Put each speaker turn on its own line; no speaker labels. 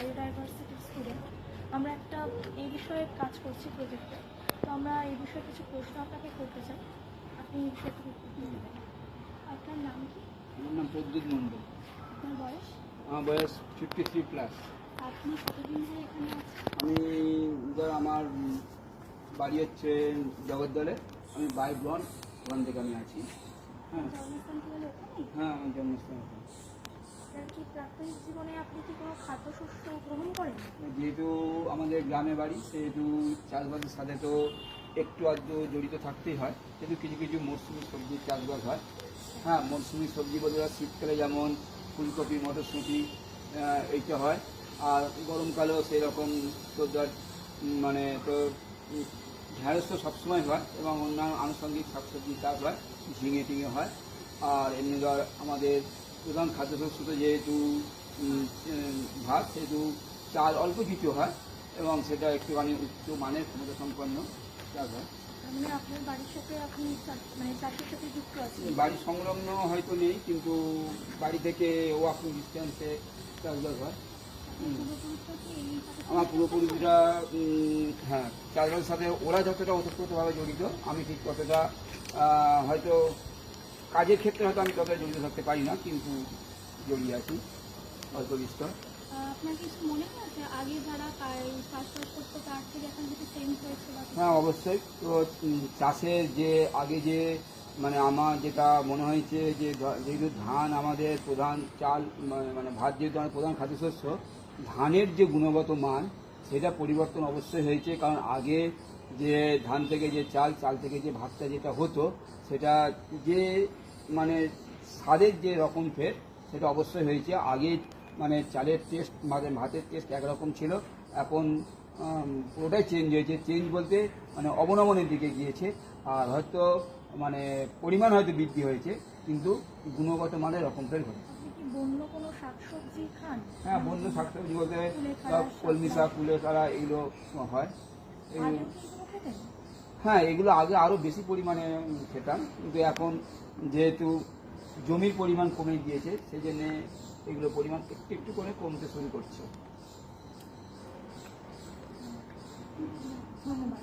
বায়োডাইভার্সিটির student. আমরা একটা এই বিষয়ে কাজ করছি প্রজেক্টে। তো আমরা এই বিষয়ে কিছু প্রশ্ন আপনাকে করতে চাই, আপনি এই বিষয়ে থেকে উত্তর দেবেন। আপনার নাম কি?
আমার নাম প্রদ্যুৎ মণ্ডল।
আপনার বয়স?
আমার বয়স 53+।
আপনি কতদিন ধরে এখানে আছেন?
আমি আমার বাড়ি হচ্ছে জগদ্দলে, আমি বাই ব্লন্ড ওখান থেকে আমি আছি। হ্যাঁ
জন্মস্থান কি হলো ওখানেই?
হ্যাঁ আমার জন্মস্থান ওখানে।
আপনার কি প্রাত্যহিক জীবনে আপনি কি কোনো খাদ্যশস্য গ্রহণ করেন?
যেহেতু আমাদের গ্রামে বাড়ি, সেহেতু চাষবাসের সাথে তো একটু আধটু জড়িত থাকতেই হয়, কিন্তু কিছু কিছু মরশুমি সবজির চাষবাস হয়। হ্যাঁ, মরশুমি সবজি বলতে শীতকালে যেমন ফুলকপি, মটরশুঁটি এইটা হয়, আর গরমকালেও সেই রকম তো মানে তো ঢ্যাঁড়স তো সবসময় হয়, এবং অন্যান্য আনুষঙ্গিক শাকসবজি চাষ হয়, ঝিঙে টিঙে হয়। আর এমনি ধর আমাদের প্রধান খাদ্যশস্য তো যেহেতু ভাত, সেহেতু চাল অল্প কিছু হয়, এবং সেটা একটুখানি উচ্চ মানের ক্ষমতা সম্পন্ন চাষ হয়।
মানে আপনার বাড়ির সাথে আপনি মানে চাষের সাথে যুক্ত আছেন?
বাড়ির সংলগ্ন হয়তো নেই, কিন্তু বাড়ি থেকে ওয়াকিং ডিস্টেন্সে চাষবাস হয়। আমার পূর্বপুরুষরা হ্যাঁ চাষবাসের সাথে ওরা যতটা ওতপ্রোতভাবে জড়িত, আমি ঠিক ততটা হয়তো কাজের ক্ষেত্রে হয়তো আমি ততটা জড়িত থাকতে পারি না, কিন্তু জড়িয়ে আছি অল্প বিস্তর।
আপনার কিছু মনে হয় যে আগে যারা চাষবাস করতো তার থেকে এখন কিছু চেঞ্জ হয়েছে?
হ্যাঁ অবশ্যই। তো চাষের যে আগে যে মানে আমার যেটা মনে হয়েছে যে যেহেতু ধান আমাদের প্রধান চাল, মানে ভাত যেহেতু আমাদের প্রধান খাদ্যশস্য, ধানের যে গুণগত মান সেটা পরিবর্তন অবশ্যই হয়েছে। কারণ আগে যে ধান থেকে যে চাল থেকে যে ভাতটা যেটা হতো, সেটা যে মানে স্বাদের যে রকম ফের সেটা অবশ্যই হয়েছে। আগে মানে চালের টেস্ট, মানে ভাতের টেস্ট একরকম ছিল, এখন পুরোটাই চেঞ্জ হয়েছে। চেঞ্জ বলতে মানে অবনমনের দিকে গিয়েছে, আর হয়তো মানে পরিমাণ হয়তো বৃদ্ধি হয়েছে, কিন্তু গুণগত মানের রকমটাই হয়েছে।
বন্য কোনো শাকসবজি খান?
হ্যাঁ, বন্য শাকসবজি বলতে কলমি শাক, কুলেখাড়া এগুলো হয়। হ্যাঁ, এগুলো আগে আরও বেশি পরিমাণে খেতাম, কিন্তু এখন যেহেতু জমির পরিমাণ কমে গিয়েছে, সেই জন্যে এগুলো পরিমাণ একটু একটু করে কমতে শুরু করছে।
ধন্যবাদ।